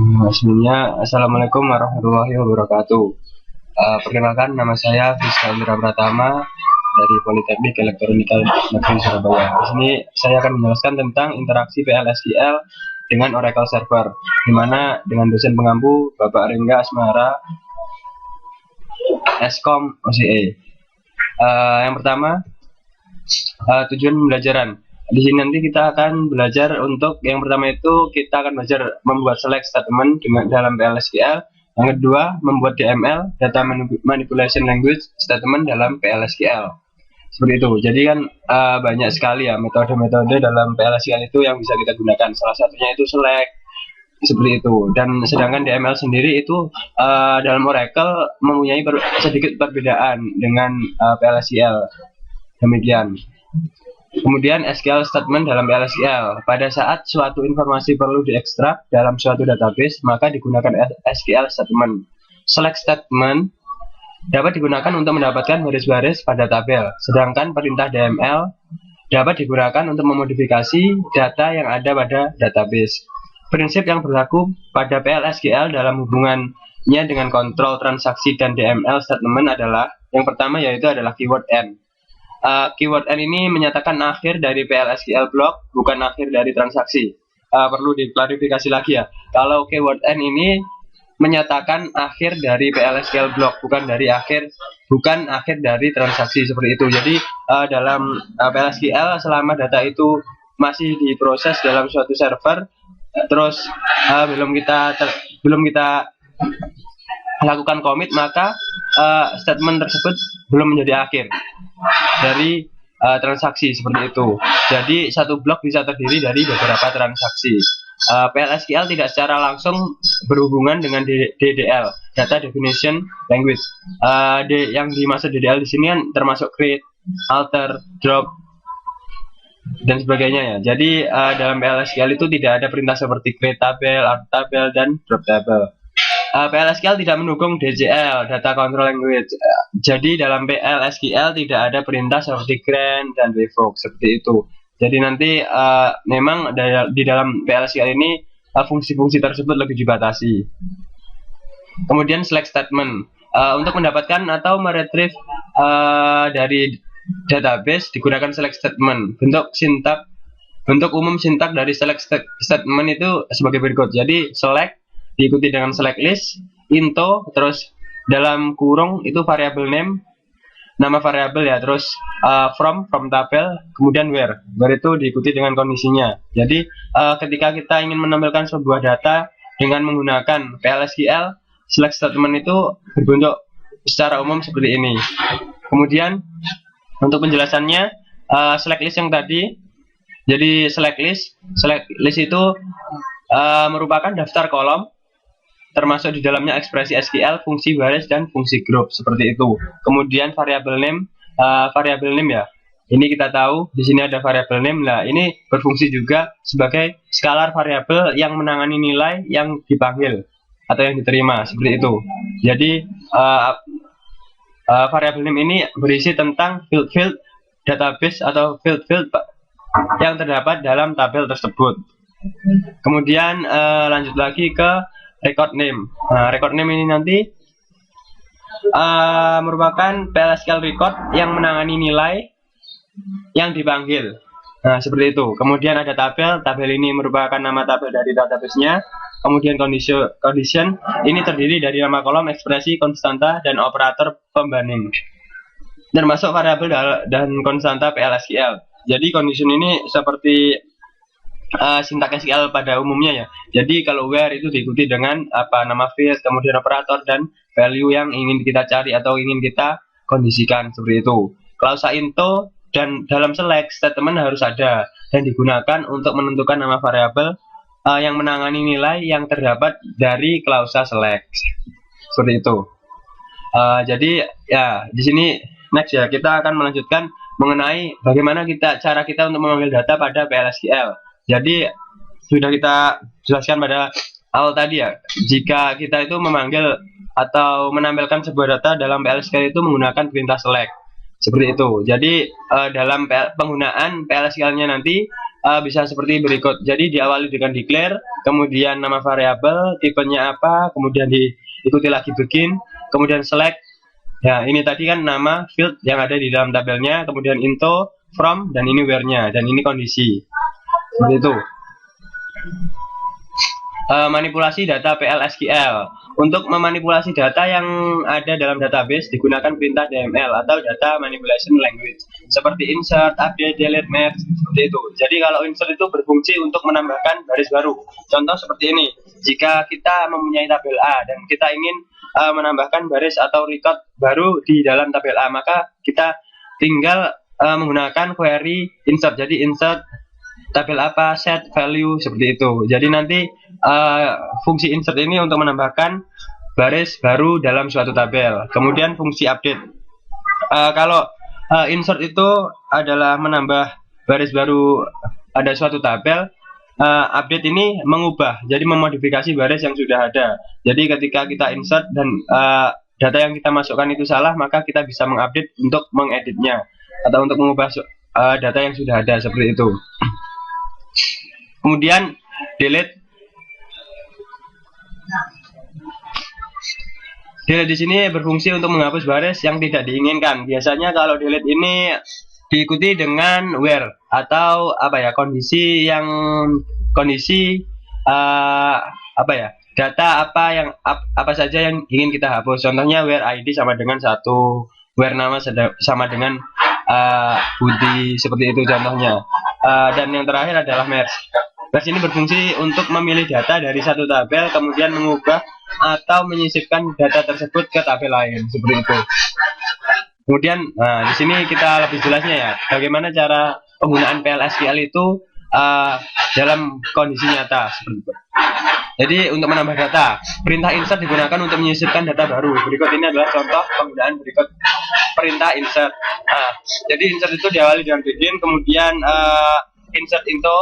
Sebelumnya, Assalamualaikum warahmatullahi wabarakatuh. Perkenalkan, nama saya Fiska Wira Pratama dari Politeknik Elektronika Negeri Surabaya. Di sini saya akan menjelaskan tentang interaksi PLSQL dengan Oracle Server, di mana dengan dosen pengampu Bapak Rengga Asmara, Eskom OCE. Yang pertama, tujuan pembelajaran. Di sini nanti kita akan belajar untuk yang pertama itu kita akan belajar membuat select statement dengan dalam PLSQL. Yang kedua, membuat DML (Data Manipulation Language) statement dalam PLSQL. Seperti itu. Jadi kan banyak sekali ya metode-metode dalam PLSQL itu yang bisa kita gunakan. Salah satunya itu select, seperti itu. Dan sedangkan DML sendiri itu dalam Oracle mempunyai sedikit perbedaan dengan PLSQL. Demikian. Kemudian SQL statement dalam PLSQL. Pada saat suatu informasi perlu diekstrak dalam suatu database, maka digunakan SQL statement. Select statement dapat digunakan untuk mendapatkan baris-baris pada tabel, sedangkan perintah DML dapat digunakan untuk memodifikasi data yang ada pada database. Prinsip yang berlaku pada PLSQL dalam hubungannya dengan kontrol transaksi dan DML statement adalah yang pertama yaitu adalah keyword N. Keyword N ini menyatakan akhir dari PLSQL block, bukan akhir dari transaksi. Perlu diklarifikasi lagi ya. Kalau keyword N ini menyatakan akhir dari PLSQL block, bukan akhir dari transaksi seperti itu. Jadi dalam PLSQL selama data itu masih diproses dalam suatu server, terus belum kita lakukan commit, maka statement tersebut belum menjadi akhir dari transaksi seperti itu. Jadi satu blok bisa terdiri dari beberapa transaksi. PLSQL tidak secara langsung berhubungan dengan DDL (Data Definition Language). Yang dimaksud DDL di sini kan termasuk create, alter, drop, dan sebagainya ya. Jadi dalam PLSQL itu tidak ada perintah seperti create tabel, add tabel, dan drop tabel. PLSQL tidak mendukung DCL (Data Control Language). Jadi dalam PLSQL tidak ada perintah seperti grant dan revoke seperti itu. Jadi nanti memang di dalam PLSQL ini fungsi-fungsi tersebut lebih dibatasi. Kemudian select statement. Untuk mendapatkan atau meretrieve dari database digunakan select statement. Bentuk umum sintak dari select statement itu sebagai berikut. Jadi select diikuti dengan select list, into, terus dalam kurung itu variable name, nama variabel ya, terus from tabel, kemudian where itu diikuti dengan kondisinya. Jadi ketika kita ingin menampilkan sebuah data dengan menggunakan PLSQL, select statement itu berbentuk secara umum seperti ini. Kemudian untuk penjelasannya, select list yang tadi, jadi select list itu merupakan daftar kolom termasuk di dalamnya ekspresi SQL, fungsi baris, dan fungsi grup seperti itu. Kemudian variable name ya. Ini kita tahu di sini ada variable name. Nah, ini berfungsi juga sebagai skalar variabel yang menangani nilai yang dipanggil atau yang diterima seperti itu. Jadi variable name ini berisi tentang field database atau field yang terdapat dalam tabel tersebut. Kemudian lanjut lagi ke record name. Record name ini nanti merupakan PLSQL record yang menangani nilai yang dipanggil. Nah, seperti itu. Kemudian ada tabel ini merupakan nama tabel dari database-nya. Kemudian condition ini terdiri dari nama kolom, ekspresi, konstanta, dan operator pembanding. Termasuk variabel dan konstanta PLSQL. Jadi condition ini seperti sintak SQL pada umumnya ya. Jadi kalau where itu diikuti dengan nama field, kemudian operator dan value yang ingin kita cari atau ingin kita kondisikan seperti itu. Klausa into dan dalam select statement harus ada dan digunakan untuk menentukan nama variabel yang menangani nilai yang terdapat dari klausa select. Seperti itu. Jadi ya di sini next ya kita akan melanjutkan mengenai bagaimana cara kita untuk mengambil data pada PLSQL. Jadi sudah kita jelaskan pada awal tadi ya, jika kita itu memanggil atau menampilkan sebuah data dalam PLSQL itu menggunakan perintah select seperti itu. Jadi dalam penggunaan PLSQL-nya nanti bisa seperti berikut. Jadi diawali dengan declare, kemudian nama variabel, tipenya apa, kemudian diikuti lagi begin, kemudian select. Ya, ini tadi kan nama field yang ada di dalam tabelnya, kemudian into, from, dan ini where-nya, dan ini kondisi. Seperti itu. Manipulasi data PL/SQL. Untuk memanipulasi data yang ada dalam database digunakan perintah DML atau Data Manipulation Language seperti insert, update, delete, merge, seperti itu. Jadi kalau insert itu berfungsi untuk menambahkan baris baru. Contoh seperti ini. Jika kita mempunyai tabel A dan kita ingin menambahkan baris atau record baru di dalam tabel A, maka kita tinggal menggunakan query insert. Jadi insert tabel apa, set value, seperti itu. Jadi nanti fungsi insert ini untuk menambahkan baris baru dalam suatu tabel. Kemudian fungsi update. Kalau insert itu adalah menambah baris baru ada suatu tabel, update ini mengubah, jadi memodifikasi baris yang sudah ada. Jadi ketika kita insert dan data yang kita masukkan itu salah, maka kita bisa mengupdate untuk mengeditnya atau untuk mengubah data yang sudah ada, seperti itu. Kemudian delete. Delete di sini berfungsi untuk menghapus baris yang tidak diinginkan. Biasanya kalau delete ini diikuti dengan where atau kondisi data apa saja yang ingin kita hapus. Contohnya where ID sama dengan 1, where nama sama dengan Budi, seperti itu contohnya. Dan yang terakhir adalah merge. Merge ini berfungsi untuk memilih data dari satu tabel, kemudian mengubah atau menyisipkan data tersebut ke tabel lain, seperti itu. Kemudian, di sini kita lebih jelasnya ya, bagaimana cara penggunaan PL/SQL itu dalam kondisi nyata, seperti itu. Jadi untuk menambah data, perintah insert digunakan untuk menyisipkan data baru. Berikut ini adalah contoh penggunaan berikut perintah insert. Jadi insert itu diawali dengan begin, kemudian insert into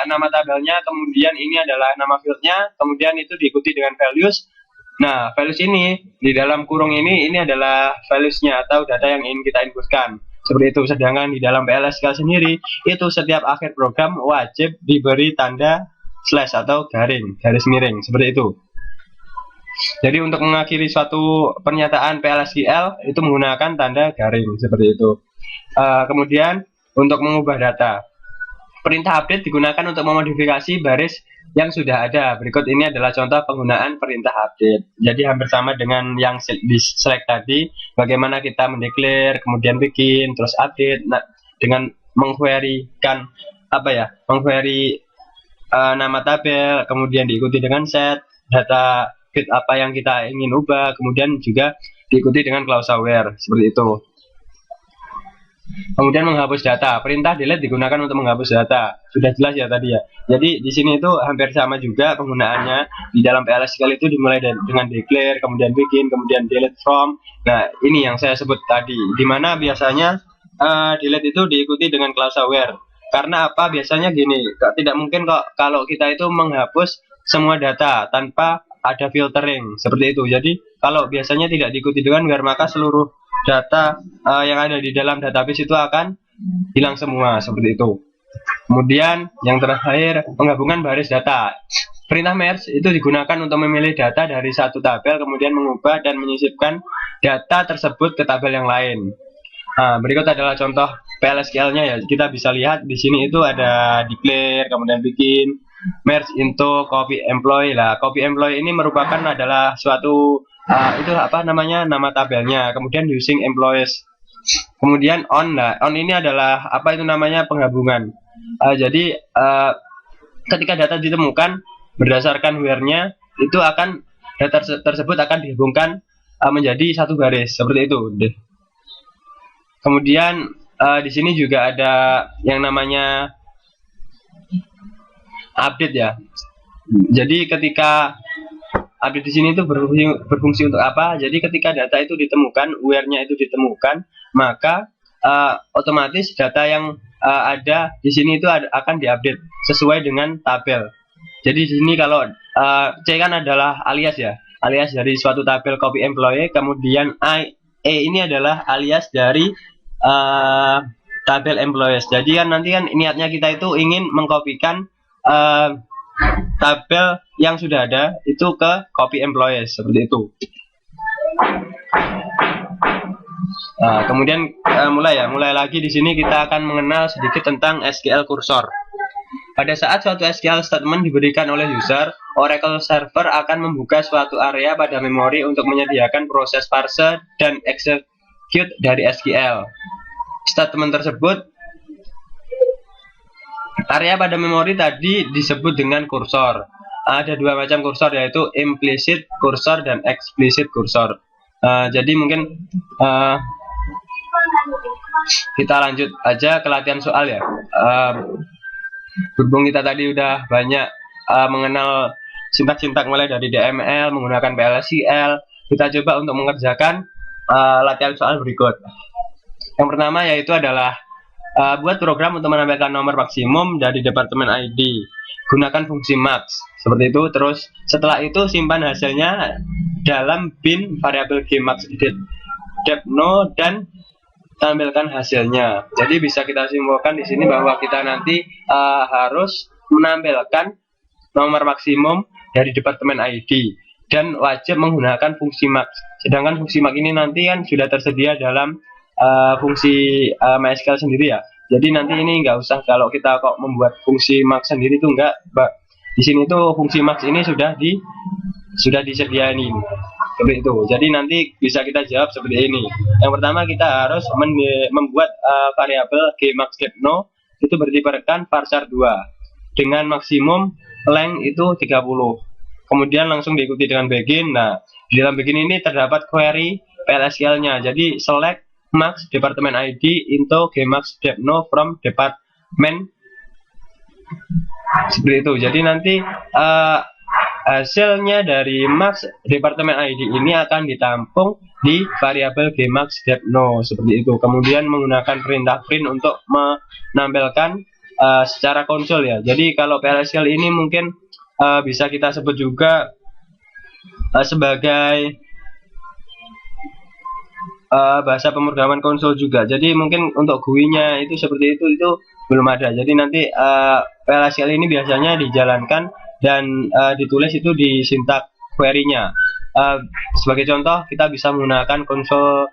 nama tabelnya, kemudian ini adalah nama fieldnya, kemudian itu diikuti dengan values. Nah, values ini di dalam kurung ini adalah valuesnya atau data yang ingin kita inputkan. Seperti itu. Sedangkan di dalam PL/SQL sendiri itu setiap akhir program wajib diberi tanda slash atau garis miring, seperti itu. Jadi untuk mengakhiri suatu pernyataan PL/SQL itu menggunakan tanda garing, seperti itu. Kemudian untuk mengubah data, perintah update digunakan untuk memodifikasi baris yang sudah ada. Berikut ini adalah contoh penggunaan perintah update. Jadi hampir sama dengan yang di select tadi, bagaimana kita mendeklar, kemudian bikin, terus update. Nah, dengan mengquerykan mengquery nama tabel, kemudian diikuti dengan set data field apa yang kita ingin ubah, kemudian juga diikuti dengan klausa where, seperti itu. Kemudian menghapus data, perintah delete digunakan untuk menghapus data. Sudah jelas ya tadi ya. Jadi di sini itu hampir sama juga penggunaannya. Di dalam PL/SQL itu dimulai dengan declare, kemudian begin, kemudian delete from. Nah, ini yang saya sebut tadi. Dimana biasanya delete itu diikuti dengan klausa where. Karena apa? Biasanya gini, tidak mungkin kok kalau kita itu menghapus semua data tanpa ada filtering, seperti itu. Jadi kalau biasanya tidak diikuti dengan where, maka seluruh data yang ada di dalam database itu akan hilang semua, seperti itu. Kemudian yang terakhir, penggabungan baris data. Perintah merge itu digunakan untuk memilih data dari satu tabel, kemudian mengubah dan menyisipkan data tersebut ke tabel yang lain. Berikut adalah contoh PL/SQL-nya ya. Kita bisa lihat di sini itu ada declare, kemudian bikin, merge into, copy employee. Lah, copy employee ini merupakan adalah suatu nama tabelnya, kemudian using employees, kemudian on. Nah, on ini adalah penggabungan. Jadi ketika data ditemukan berdasarkan where-nya, itu akan data tersebut akan dihubungkan menjadi satu garis, seperti itu. Kemudian di sini juga ada yang namanya update ya. Jadi ketika update di sini itu berfungsi untuk apa? Jadi ketika data itu ditemukan, where-nya itu ditemukan, maka otomatis data yang ada di sini itu akan diupdate sesuai dengan tabel. Jadi di sini kalau C kan adalah alias ya, alias dari suatu tabel copy employee, kemudian E ini adalah alias dari tabel employees. Jadi kan nanti kan niatnya kita itu ingin mengkopikan tabel yang sudah ada itu ke copy employees seperti itu. Nah, kemudian mulai lagi di sini kita akan mengenal sedikit tentang SQL cursor. Pada saat suatu SQL statement diberikan oleh user, Oracle Server akan membuka suatu area pada memori untuk menyediakan proses parse dan execute dari SQL. Statement tersebut, area pada memori tadi disebut dengan kursor. Ada dua macam kursor, yaitu implicit kursor dan explicit kursor. Jadi mungkin kita lanjut aja ke latihan soal ya. Berhubung kita tadi udah banyak mengenal sintak-sintak mulai dari DML menggunakan PLSQL, kita coba untuk mengerjakan latihan soal berikut. Yang pertama yaitu adalah buat program untuk menampilkan nomor maksimum dari departemen ID. Gunakan fungsi max seperti itu. Terus setelah itu simpan hasilnya dalam bin variabel gmax.depno dan tampilkan hasilnya. Jadi bisa kita simpulkan di sini bahwa kita nanti harus menampilkan nomor maksimum dari departemen ID dan wajib menggunakan fungsi max. Sedangkan fungsi max ini nanti kan sudah tersedia dalam fungsi MySQL sendiri ya. Jadi nanti ini nggak usah kalau kita kok membuat fungsi max sendiri itu enggak. Di sini tuh fungsi max ini sudah disediain seperti itu. Jadi nanti bisa kita jawab seperti ini. Yang pertama kita harus membuat variabel gmax.depno itu bertipekan varsar 2 dengan maksimum length itu 30. Kemudian langsung diikuti dengan begin. Nah, di dalam begin ini terdapat query PLSQL-nya. Jadi select max department ID into gmax.depno from department seperti itu. Jadi nanti hasilnya dari max departemen ID ini akan ditampung di variabel gmax.depno seperti itu. Kemudian menggunakan perintah print untuk menampilkan secara konsol ya. Jadi kalau PLSQL ini mungkin bisa kita sebut juga sebagai bahasa pemrograman konsol juga. Jadi mungkin untuk GUI-nya itu seperti itu belum ada. Jadi nanti PLSQL ini biasanya dijalankan dan ditulis itu di sintak query-nya. Sebagai contoh kita bisa menggunakan konsol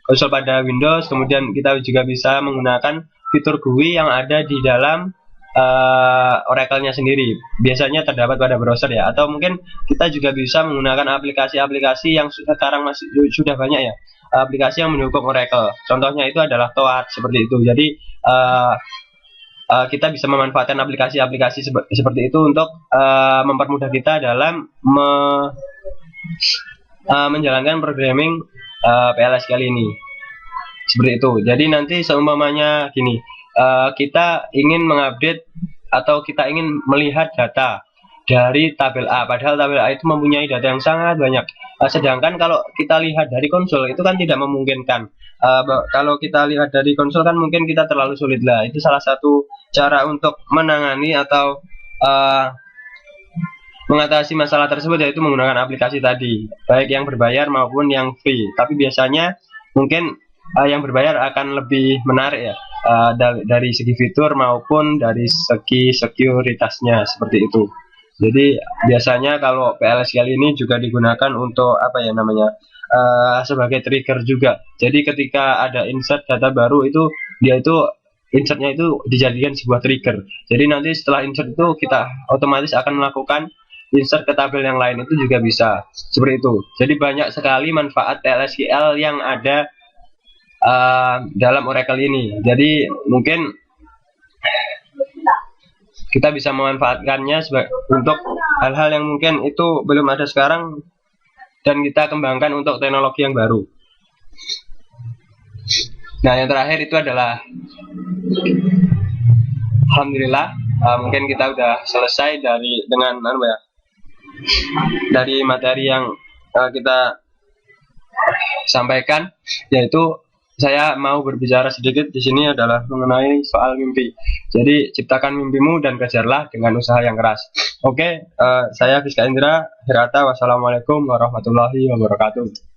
pada Windows, kemudian kita juga bisa menggunakan fitur GUI yang ada di dalam Oracle-nya sendiri. Biasanya terdapat pada browser ya, atau mungkin kita juga bisa menggunakan aplikasi-aplikasi yang sekarang sudah banyak ya, aplikasi yang mendukung Oracle. Contohnya itu adalah Toad seperti itu. Jadi kita bisa memanfaatkan aplikasi-aplikasi seperti itu untuk mempermudah kita dalam menjalankan programming PLSQL ini. Seperti itu. Jadi nanti seumpamanya gini, kita ingin mengupdate atau kita ingin melihat data dari tabel A, padahal tabel A itu mempunyai data yang sangat banyak. Sedangkan kalau kita lihat dari konsol itu kan tidak memungkinkan. Kalau kita lihat dari konsol kan mungkin kita terlalu sulit lah. Itu salah satu cara untuk menangani atau mengatasi masalah tersebut, yaitu menggunakan aplikasi tadi, baik yang berbayar maupun yang free. Tapi biasanya mungkin yang berbayar akan lebih menarik ya, dari segi fitur maupun dari segi sekuritasnya seperti itu. Jadi biasanya kalau PLSQL ini juga digunakan untuk apa ya namanya, sebagai trigger juga. Jadi ketika ada insert data baru itu insertnya itu dijadikan sebuah trigger. Jadi nanti setelah insert itu kita otomatis akan melakukan insert ke tabel yang lain, itu juga bisa seperti itu. Jadi banyak sekali manfaat PLSQL yang ada dalam Oracle ini. Jadi mungkin kita bisa memanfaatkannya untuk hal-hal yang mungkin itu belum ada sekarang dan kita kembangkan untuk teknologi yang baru. Nah, yang terakhir itu adalah alhamdulillah mungkin kita udah selesai dari materi yang kita sampaikan, yaitu saya mau berbicara sedikit di sini adalah mengenai soal mimpi. Jadi ciptakan mimpimu dan kejarlah dengan usaha yang keras. Oke, saya Fiska Indra Hirata. Wassalamualaikum warahmatullahi wabarakatuh.